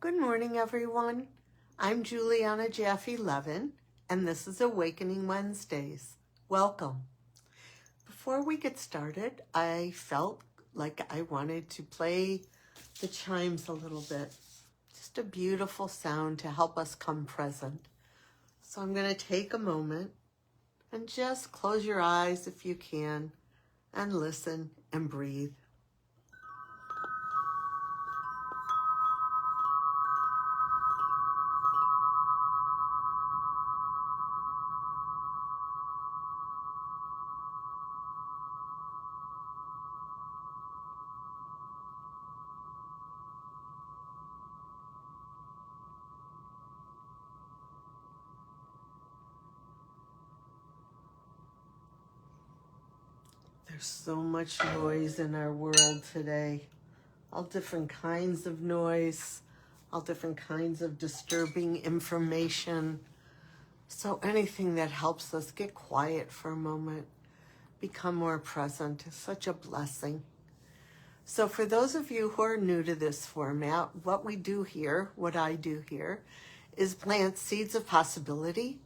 Good morning, everyone. I'm Julianna Jaffe Leven, and this is Awakening Wednesdays. Welcome. Before we get started, I felt like I wanted to play the chimes a little bit. Just a beautiful sound to help us come present. So I'm going to take a moment and just close your eyes if you can and listen and breathe. There's so much noise in our world today. All different kinds of noise, all different kinds of disturbing information. So anything that helps us get quiet for a moment, become more present is such a blessing. So for those of you who are new to this format, what we do here, what I do here, is plant seeds of possibility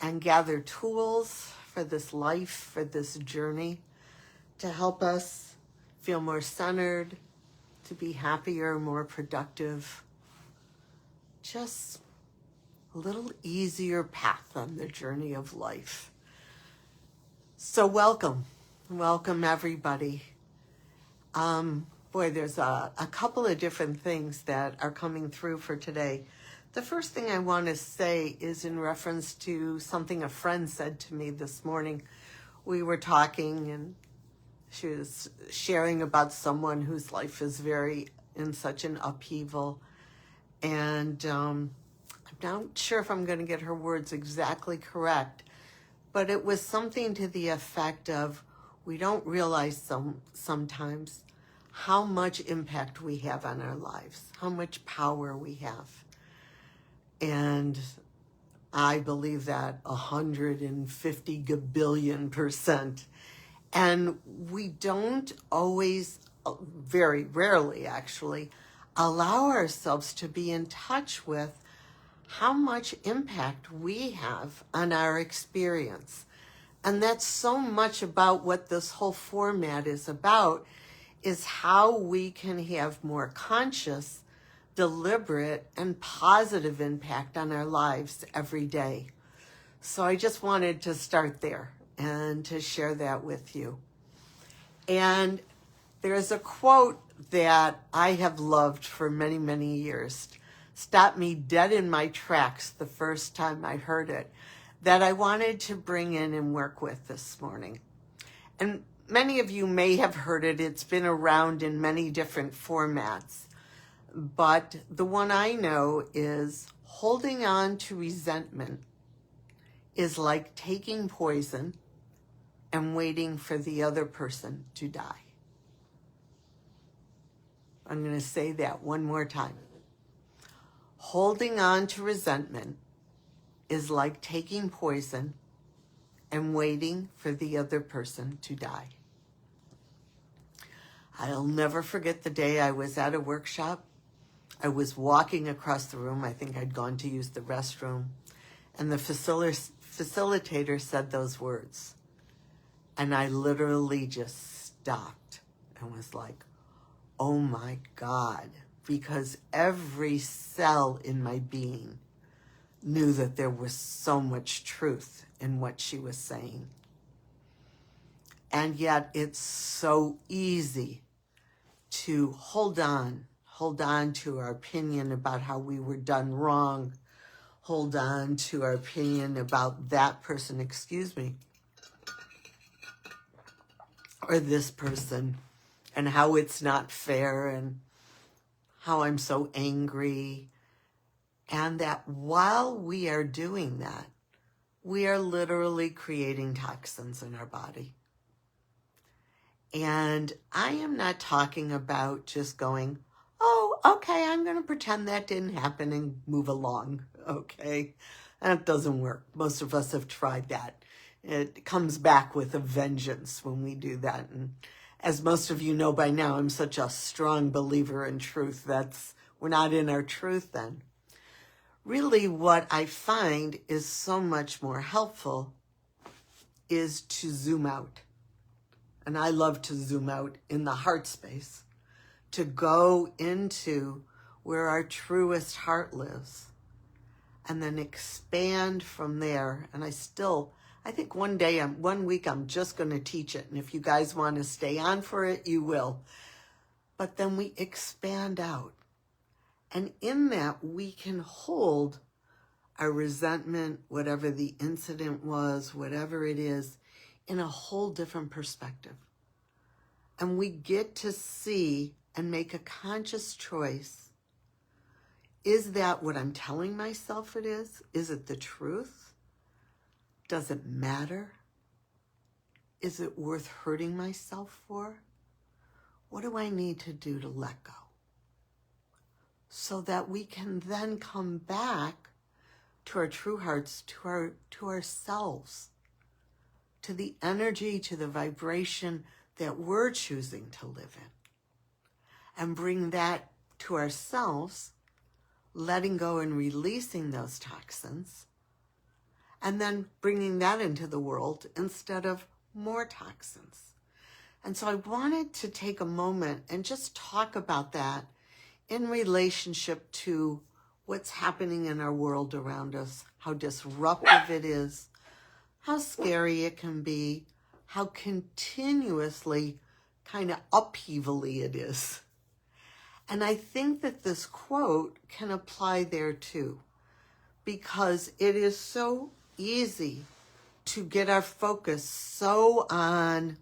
and gather tools for this life, for this journey, to help us feel more centered, to be happier, more productive. Just a little easier path on the journey of life. So welcome everybody. There's a couple of different things that are coming through for today. The first thing I want to say is in reference to something a friend said to me this morning. We were talking and she was sharing about someone whose life is in such an upheaval. And I'm not sure if I'm going to get her words exactly correct, but it was something to the effect of, we don't realize sometimes how much impact we have on our lives, how much power we have. And I believe that 150 gabillion%. And we don't always, very rarely actually, allow ourselves to be in touch with how much impact we have on our experience. And that's so much about what this whole format is about, is how we can have more conscious, deliberate, and positive impact on our lives every day. So I just wanted to start there and to share that with you. And there's a quote that I have loved for many, many years. Stopped me dead in my tracks the first time I heard it, that I wanted to bring in and work with this morning. And many of you may have heard it. It's been around in many different formats. But the one I know is, holding on to resentment is like taking poison and waiting for the other person to die. I'm going to say that one more time. Holding on to resentment is like taking poison and waiting for the other person to die. I'll never forget the day I was at a workshop. I was walking across the room. I think I'd gone to use the restroom. And the facilitator said those words. And I literally just stopped and was like, oh my God, because every cell in my being knew that there was so much truth in what she was saying. And yet it's so easy to hold on to our opinion about how we were done wrong, hold on to our opinion about that person, or this person, and how it's not fair, and how I'm so angry. And that while we are doing that, we are literally creating toxins in our body. And I am not talking about just going, oh, okay, I'm going to pretend that didn't happen and move along, okay? That doesn't work. Most of us have tried that. It comes back with a vengeance when we do that. And as most of you know by now, I'm such a strong believer in truth. That's We're not in our truth then. Really, what I find is so much more helpful is to zoom out. And I love to zoom out in the heart space, to go into where our truest heart lives, and then expand from there. And I think one week I'm just going to teach it. And if you guys want to stay on for it, you will. But then we expand out. And in that, we can hold our resentment, whatever the incident was, whatever it is, in a whole different perspective. And we get to see and make a conscious choice. Is that what I'm telling myself it is? Is it the truth? Does it matter? Is it worth hurting myself for? What do I need to do to let go? So that we can then come back to our true hearts, to ourselves, to the energy, to the vibration that we're choosing to live in. And bring that to ourselves, letting go and releasing those toxins, and then bringing that into the world instead of more toxins. And so I wanted to take a moment and just talk about that in relationship to what's happening in our world around us, how disruptive it is, how scary it can be, how continuously kind of upheavally it is. And I think that this quote can apply there too, because it is so easy to get our focus so on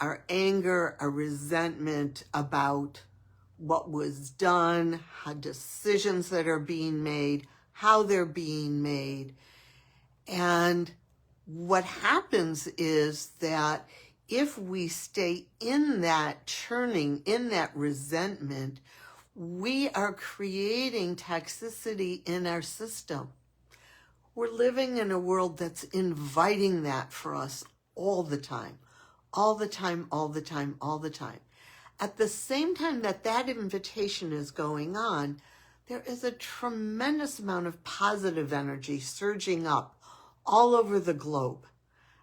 our anger, our resentment about what was done, how decisions that are being made, how they're being made. And what happens is that if we stay in that churning, in that resentment, we are creating toxicity in our system. We're living in a world that's inviting that for us all the time, all the time, all the time, all the time. At the same time that that invitation is going on, there is a tremendous amount of positive energy surging up all over the globe.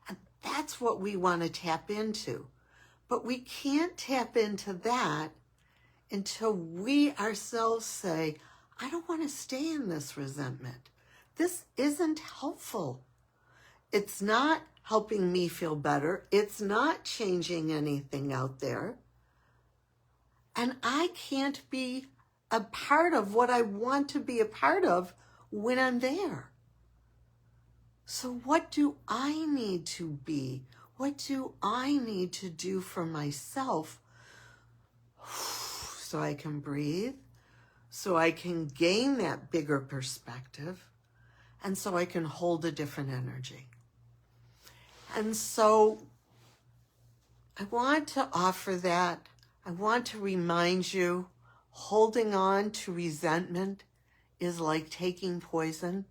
And that's what we want to tap into. But we can't tap into that until we ourselves say, I don't want to stay in this resentment. This isn't helpful. It's not helping me feel better. It's not changing anything out there. And I can't be a part of what I want to be a part of when I'm there. So what do I need to be? What do I need to do for myself so I can breathe, so I can gain that bigger perspective, and so I can hold a different energy? And so I want to offer that. I want to remind you, holding on to resentment is like taking poison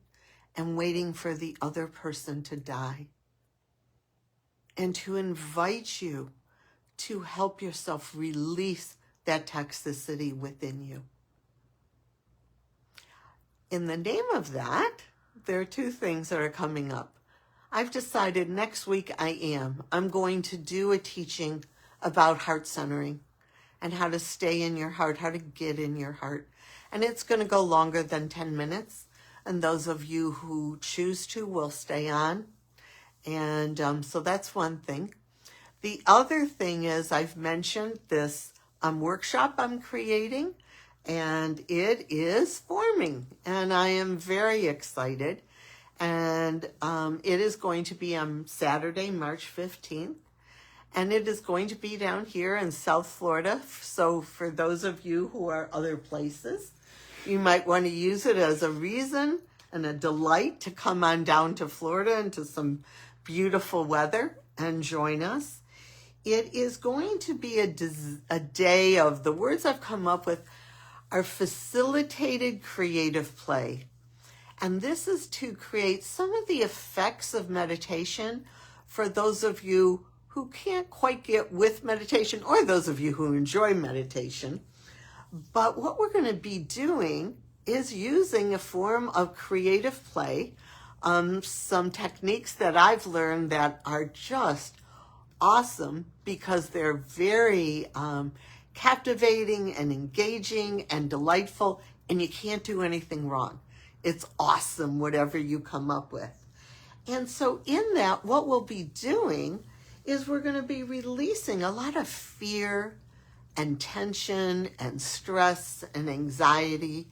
and waiting for the other person to die. And to invite you to help yourself release that toxicity within you. In the name of that, there are two things that are coming up. I've decided next week I'm going to do a teaching about heart centering and how to stay in your heart, how to get in your heart. And it's going to go longer than 10 minutes. And those of you who choose to will stay on. And so that's one thing. The other thing is I've mentioned this workshop I'm creating, and it is forming. And I am very excited. And it is going to be on Saturday, March 15th. And it is going to be down here in South Florida. So for those of you who are other places, you might want to use it as a reason and a delight to come on down to Florida into some beautiful weather and join us. It is going to be a day of, the words I've come up with are facilitated creative play. And this is to create some of the effects of meditation for those of you who can't quite get with meditation, or those of you who enjoy meditation. But what we're going to be doing is using a form of creative play, some techniques that I've learned that are just awesome because they're very captivating and engaging and delightful, and you can't do anything wrong. It's awesome, whatever you come up with. And so in that, what we'll be doing is we're going to be releasing a lot of fear and tension and stress and anxiety.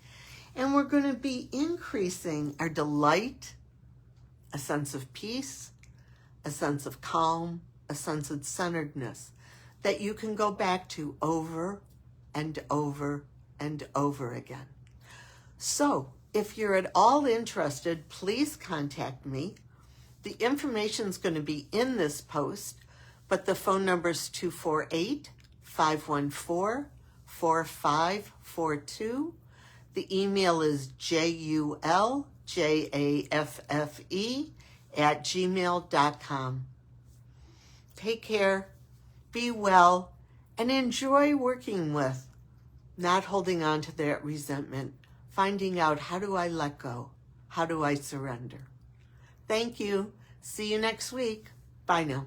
And we're going to be increasing our delight, a sense of peace, a sense of calm, a sense of centeredness that you can go back to over and over and over again. So if you're at all interested, please contact me. The information is going to be in this post, but the phone number is 248-514-4542. The email is juljaffe@gmail.com. Take care, be well, and enjoy working with, not holding on to that resentment, finding out, how do I let go? How do I surrender? Thank you. See you next week. Bye now.